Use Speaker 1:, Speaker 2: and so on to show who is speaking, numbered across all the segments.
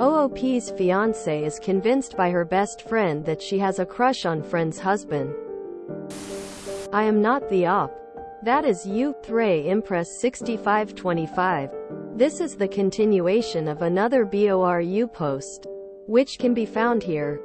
Speaker 1: OOP's fiancé is convinced by her best friend that she has a crush on friend's husband. I am not the op. That is you, Thray Impress 6525. This is the continuation of another BORU post, which can be found here.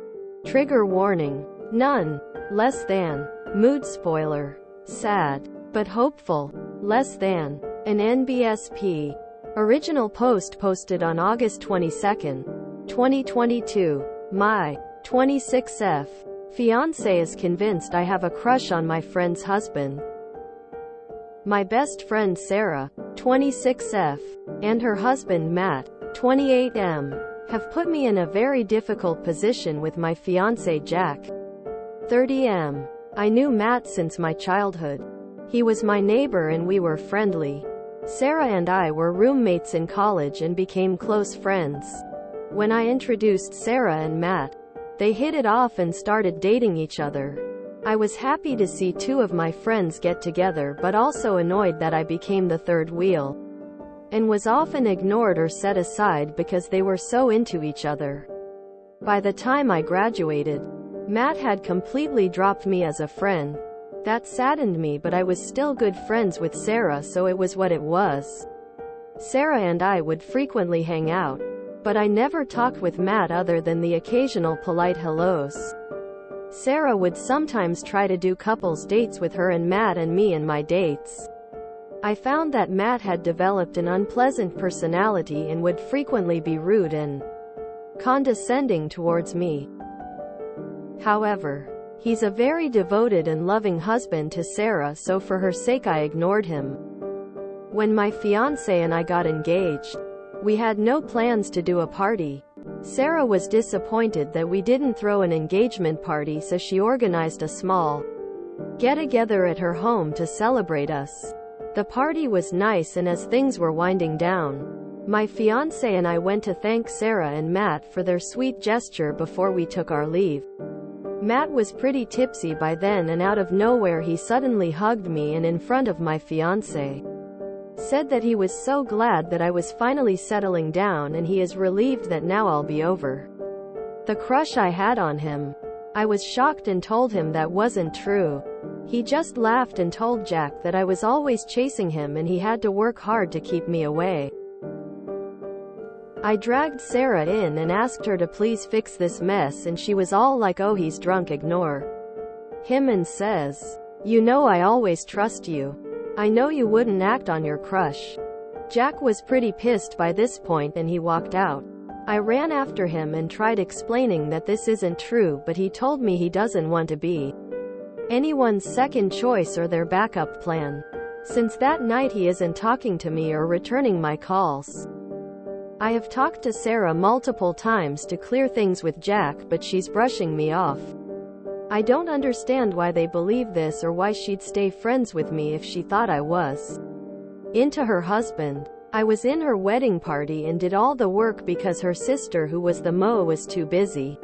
Speaker 1: Trigger warning. None. Less than. Mood spoiler. Sad. But hopeful. Less than. An NBSP. Original post posted on August 22, 2022. My 26F. Fiancé is convinced I have a crush on my friend's husband. My best friend Sarah, 26F, and her husband Matt, 28M, have put me in a very difficult position with my fiancé Jack, 30M. I knew Matt since my childhood. He was my neighbor and we were friendly. Sarah and I were roommates in college and became close friends. When I introduced Sarah and Matt, they hit it off and started dating each other. I was happy to see two of my friends get together, but also annoyed that I became the third wheel, and was often ignored or set aside because they were so into each other. By the time I graduated, Matt had completely dropped me as a friend. That saddened me, but I was still good friends with Sarah, so it was what it was. Sarah and I would frequently hang out, but I never talked with Matt other than the occasional polite hellos. Sarah would sometimes try to do couples dates with her and Matt and me in my dates. I found that Matt had developed an unpleasant personality and would frequently be rude and condescending towards me. However, he's a very devoted and loving husband to Sarah, so for her sake I ignored him. When my fiancé and I got engaged, we had no plans to do a party. Sarah was disappointed that we didn't throw an engagement party, so she organized a small get-together at her home to celebrate us. The party was nice, and as things were winding down, my fiancé and I went to thank Sarah and Matt for their sweet gesture before we took our leave. Matt was pretty tipsy by then, and out of nowhere he suddenly hugged me and in front of my fiancé said that he was so glad that I was finally settling down and he is relieved that now I'll be over the crush I had on him. I was shocked and told him that wasn't true. He just laughed and told Jack that I was always chasing him and he had to work hard to keep me away. I dragged Sarah in and asked her to please fix this mess, and she was all like, "Oh, he's drunk, ignore him," and says, "You know I always trust you. I know you wouldn't act on your crush." Jack was pretty pissed by this point and he walked out. I ran after him and tried explaining that this isn't true, but he told me he doesn't want to be anyone's second choice or their backup plan. Since that night he isn't talking to me or returning my calls. I have talked to Sarah multiple times to clear things with Jack, but she's brushing me off. I don't understand why they believe this or why she'd stay friends with me if she thought I was into her husband. I was in her wedding party and did all the work because her sister, who was the MO, was too busy.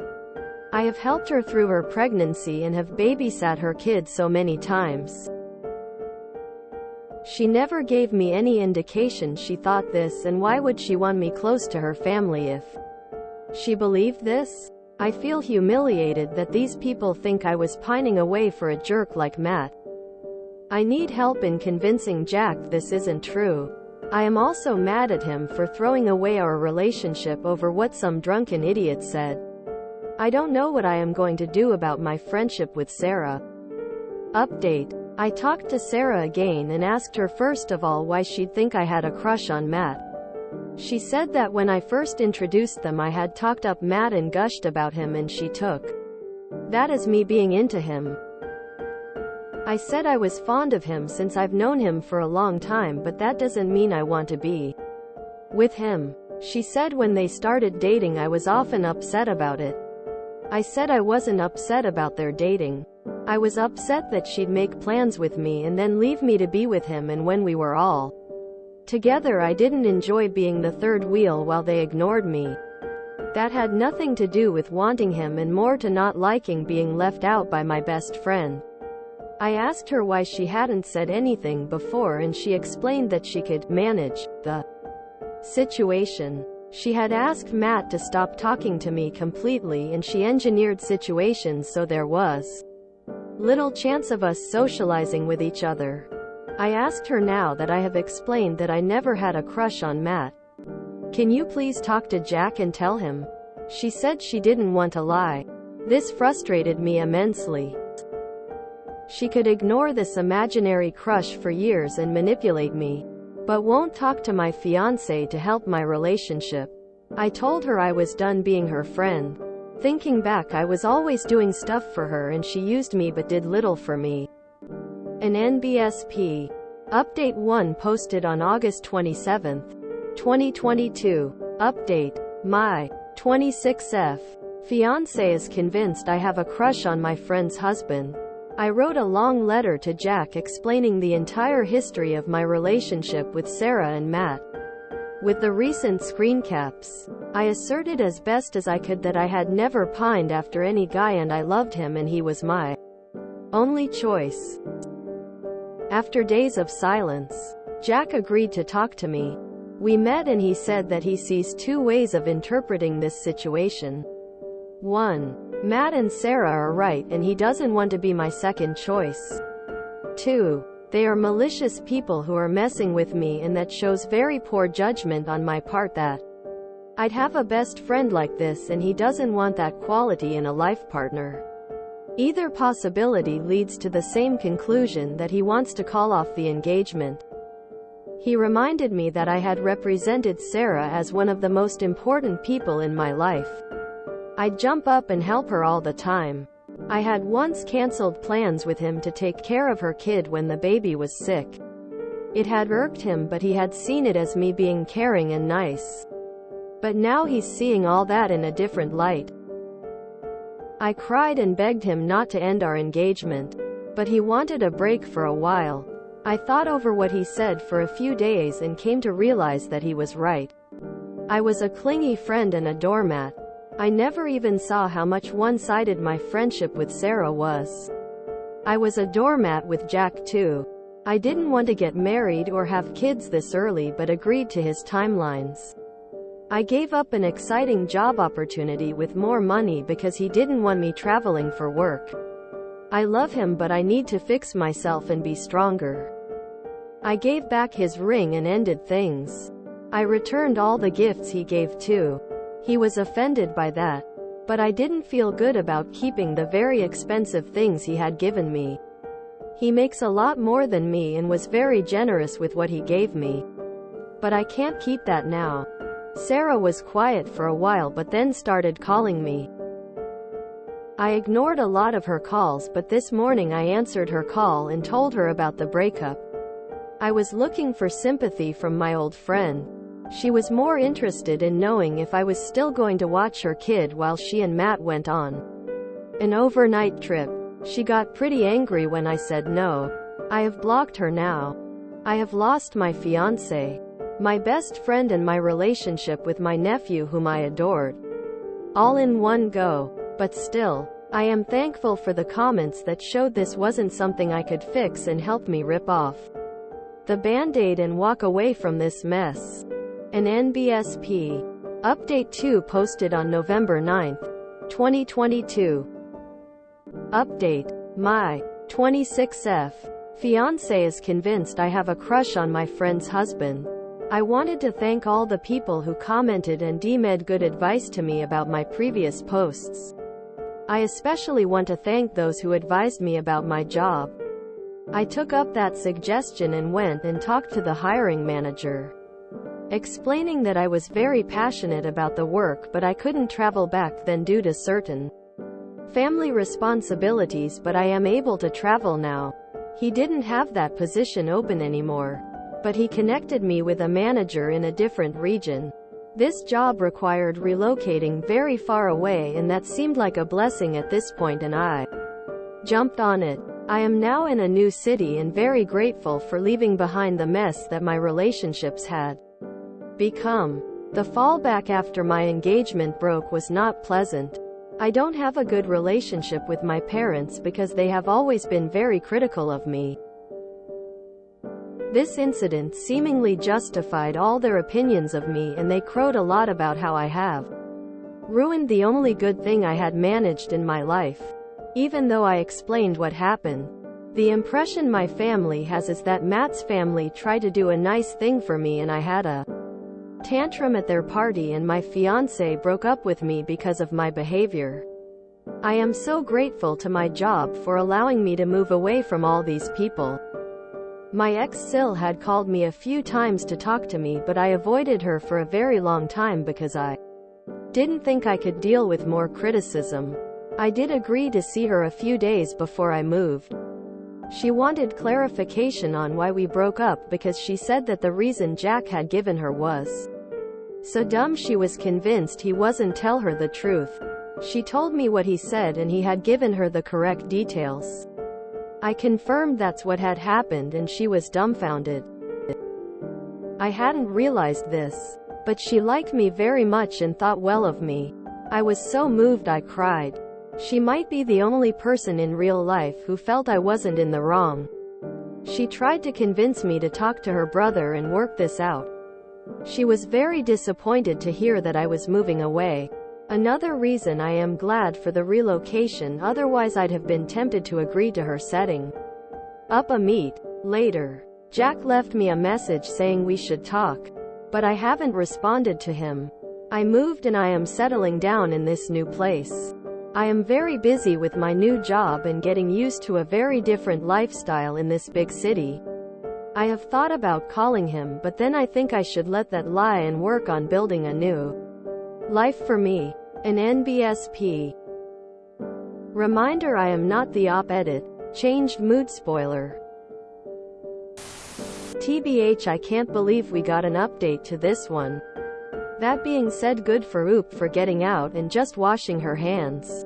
Speaker 1: I have helped her through her pregnancy and have babysat her kids so many times. She never gave me any indication she thought this, and why would she want me close to her family if she believed this? I feel humiliated that these people think I was pining away for a jerk like Matt. I need help in convincing Jack this isn't true. I am also mad at him for throwing away our relationship over what some drunken idiot said. I don't know what I am going to do about my friendship with Sarah. Update. I talked to Sarah again and asked her first of all why she'd think I had a crush on Matt. She said that when I first introduced them I had talked up Matt and gushed about him, and she took that as me being into him. I said I was fond of him since I've known him for a long time, but that doesn't mean I want to be with him. She said when they started dating I was often upset about it. I said I wasn't upset about their dating. I was upset that she'd make plans with me and then leave me to be with him, and when we were all together I didn't enjoy being the third wheel while they ignored me. That had nothing to do with wanting him and more to not liking being left out by my best friend. I asked her why she hadn't said anything before, and she explained that she could manage the situation. She had asked Matt to stop talking to me completely, and she engineered situations so there was little chance of us socializing with each other. I asked her, now that I have explained that I never had a crush on Matt, can you please talk to Jack and tell him? She said she didn't want to lie. This frustrated me immensely. She could ignore this imaginary crush for years and manipulate me, but won't talk to my fiancé to help my relationship. I told her I was done being her friend. Thinking back, I was always doing stuff for her and she used me but did little for me. An NBSP Update 1 posted on August 27, 2022. Update. My 26F fiancé is convinced I have a crush on my friend's husband. I wrote a long letter to Jack explaining the entire history of my relationship with Sarah and Matt. With the recent screen caps, I asserted as best as I could that I had never pined after any guy and I loved him and he was my only choice. After days of silence, Jack agreed to talk to me. We met and he said that he sees two ways of interpreting this situation. 1. Matt and Sarah are right and he doesn't want to be my second choice. 2. They are malicious people who are messing with me, and that shows very poor judgment on my part that I'd have a best friend like this and he doesn't want that quality in a life partner. Either possibility leads to the same conclusion, that he wants to call off the engagement. He reminded me that I had represented Sarah as one of the most important people in my life. I'd jump up and help her all the time. I had once canceled plans with him to take care of her kid when the baby was sick. It had irked him, but he had seen it as me being caring and nice. But now he's seeing all that in a different light. I cried and begged him not to end our engagement, but he wanted a break for a while. I thought over what he said for a few days and came to realize that he was right. I was a clingy friend and a doormat. I never even saw how much one-sided my friendship with Sarah was. I was a doormat with Jack too. I didn't want to get married or have kids this early, but agreed to his timelines. I gave up an exciting job opportunity with more money because he didn't want me traveling for work. I love him, but I need to fix myself and be stronger. I gave back his ring and ended things. I returned all the gifts he gave too. He was offended by that, but I didn't feel good about keeping the very expensive things he had given me. He makes a lot more than me and was very generous with what he gave me. But I can't keep that now. Sarah was quiet for a while but then started calling me. I ignored a lot of her calls, but this morning I answered her call and told her about the breakup. I was looking for sympathy from my old friend. She was more interested in knowing if I was still going to watch her kid while she and Matt went on an overnight trip. She got pretty angry when I said no. I have blocked her now. I have lost my fiancé, my best friend, and my relationship with my nephew whom I adored, all in one go. But still, I am thankful for the comments that showed this wasn't something I could fix and help me rip off the band-aid and walk away from this mess. An NBSP Update 2 posted on November 9, 2022. Update. My 26F fiancé is convinced I have a crush on my friend's husband. I wanted to thank all the people who commented and DM'd good advice to me about my previous posts. I especially want to thank those who advised me about my job. I took up that suggestion and went and talked to the hiring manager, explaining that I was very passionate about the work but I couldn't travel back then due to certain family responsibilities, but I am able to travel now. He didn't have that position open anymore, but he connected me with a manager in a different region. This job required relocating very far away, and that seemed like a blessing at this point, and I jumped on it. I am now in a new city and very grateful for leaving behind the mess that my relationships had become. The fallback after my engagement broke was not pleasant. I don't have a good relationship with my parents because they have always been very critical of me. This incident seemingly justified all their opinions of me, and they crowed a lot about how I have ruined the only good thing I had managed in my life. Even though I explained what happened, the impression my family has is that Matt's family tried to do a nice thing for me and I had a tantrum at their party and my fiancé broke up with me because of my behavior. I am so grateful to my job for allowing me to move away from all these people. My ex Sil had called me a few times to talk to me, but I avoided her for a very long time because I didn't think I could deal with more criticism. I did agree to see her a few days before I moved. She wanted clarification on why we broke up because she said that the reason Jack had given her was so dumb she was convinced he wasn't tell her the truth. She told me what he said and he had given her the correct details. I confirmed that's what had happened and she was dumbfounded. I hadn't realized this, but she liked me very much and thought well of me. I was so moved I cried. She might be the only person in real life who felt I wasn't in the wrong. She tried to convince me to talk to her brother and work this out. She was very disappointed to hear that I was moving away. Another reason I am glad for the relocation, otherwise I'd have been tempted to agree to her setting up a meet. Later, Jack left me a message saying we should talk, but I haven't responded to him. I moved and I am settling down in this new place. I am very busy with my new job and getting used to a very different lifestyle in this big city. I have thought about calling him, but then I think I should let that lie and work on building a new life for me. An NBSP. Reminder: I am not the op. Edit. Changed mood spoiler. TBH, I can't believe we got an update to this one. That being said, good for Oop for getting out and just washing her hands.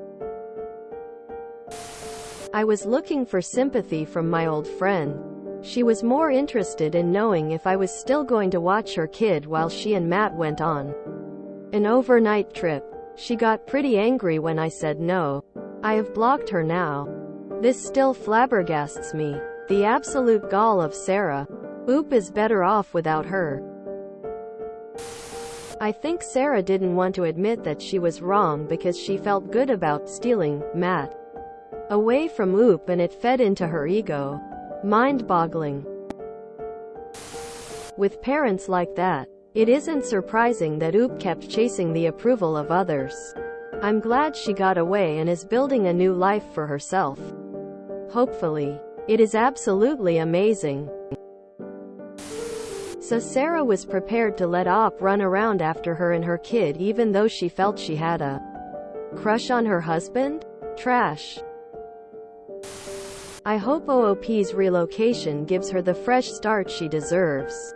Speaker 1: I was looking for sympathy from my old friend. She was more interested in knowing if I was still going to watch her kid while she and Matt went on an overnight trip. She got pretty angry when I said no. I have blocked her now. This still flabbergasts me. The absolute gall of Sarah. Oop is better off without her. I think Sarah didn't want to admit that she was wrong because she felt good about stealing Matt away from Oop, and it fed into her ego. Mind-boggling. With parents like that, it isn't surprising that Oop kept chasing the approval of others. I'm glad she got away and is building a new life for herself. Hopefully. It is absolutely amazing. So Sarah was prepared to let Op run around after her and her kid even though she felt she had a crush on her husband? Trash. I hope OOP's relocation gives her the fresh start she deserves.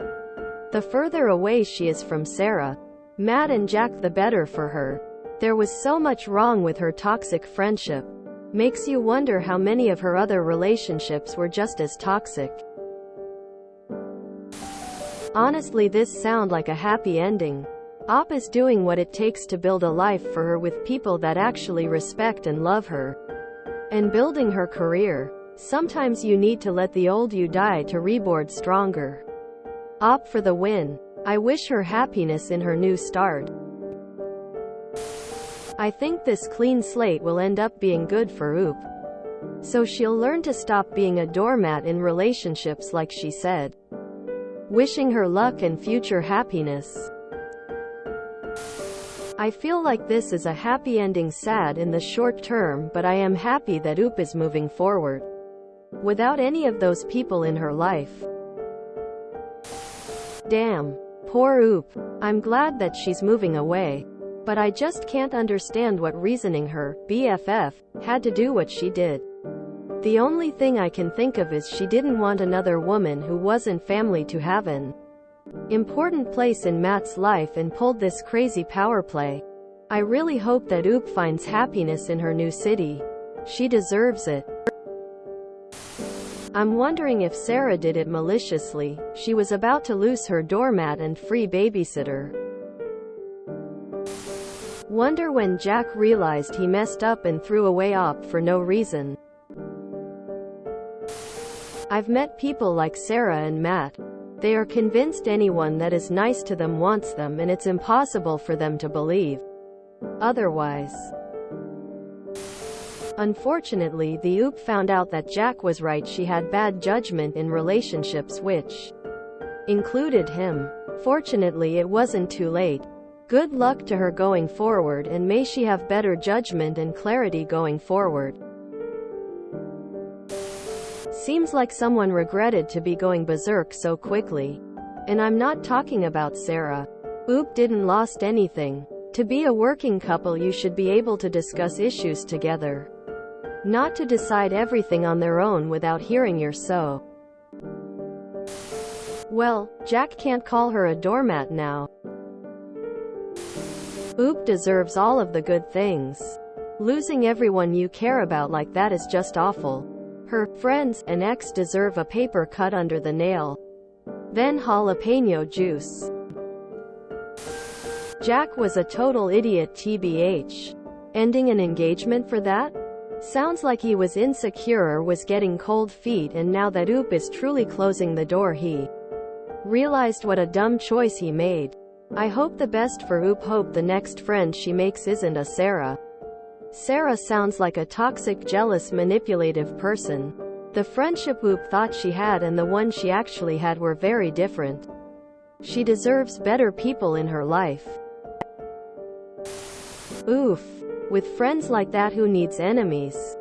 Speaker 1: The further away she is from Sarah, Matt and Jack, the better for her. There was so much wrong with her toxic friendship. Makes you wonder how many of her other relationships were just as toxic. Honestly, this sounds like a happy ending. Op is doing what it takes to build a life for her with people that actually respect and love her. And building her career. Sometimes you need to let the old you die to rebuild stronger. Op for the win. I wish her happiness in her new start. I think this clean slate will end up being good for Oop. So she'll learn to stop being a doormat in relationships like she said. Wishing her luck and future happiness. I feel like this is a happy ending, sad in the short term, but I am happy that Oop is moving forward without any of those people in her life. Damn. Poor Oop. I'm glad that she's moving away. But I just can't understand what reasoning her BFF had to do what she did. The only thing I can think of is she didn't want another woman who wasn't family to have an important place in Matt's life and pulled this crazy power play. I really hope that Oop finds happiness in her new city. She deserves it. I'm wondering if Sarah did it maliciously. She was about to lose her doormat and free babysitter. Wonder when Jack realized he messed up and threw away Op for no reason. I've met people like Sarah and Matt. They are convinced anyone that is nice to them wants them, and it's impossible for them to believe otherwise. Unfortunately, the OOP found out that Jack was right. She had bad judgment in relationships, which included him. Fortunately, it wasn't too late. Good luck to her going forward, and may she have better judgment and clarity going forward. Seems like someone regretted to be going berserk so quickly. And I'm not talking about Sarah. OOP didn't lost anything. To be a working couple, you should be able to discuss issues together, not to decide everything on their own without hearing your so. Well, Jack can't call her a doormat now. OOP deserves all of the good things. Losing everyone you care about like that is just awful. Her friends and ex deserve a paper cut under the nail. Then jalapeno juice. Jack was a total idiot tbh. Ending an engagement for that? Sounds like he was insecure or was getting cold feet, and now that OOP is truly closing the door, he realized what a dumb choice he made. I hope the best for OOP. Hope the next friend she makes isn't a Sarah. Sarah sounds like a toxic, jealous, manipulative person. The friendship OOP thought she had and the one she actually had were very different. She deserves better people in her life. Oof. With friends like that, who needs enemies?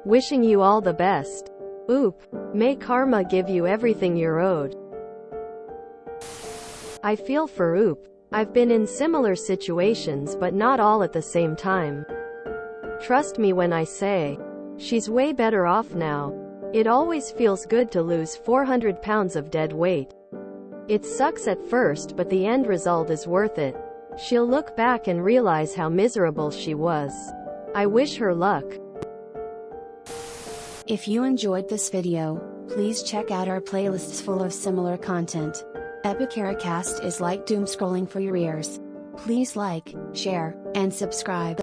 Speaker 1: Wishing you all the best. OOP. May karma give you everything you're owed. I feel for OOP. I've been in similar situations, but not all at the same time. Trust me when I say, she's way better off now. It always feels good to lose 400 pounds of dead weight. It sucks at first, but the end result is worth it. She'll look back and realize how miserable she was. I wish her luck.
Speaker 2: If you enjoyed this video, please check out our playlists full of similar content. Epicaricast is like doom scrolling for your ears. Please like, share, and subscribe.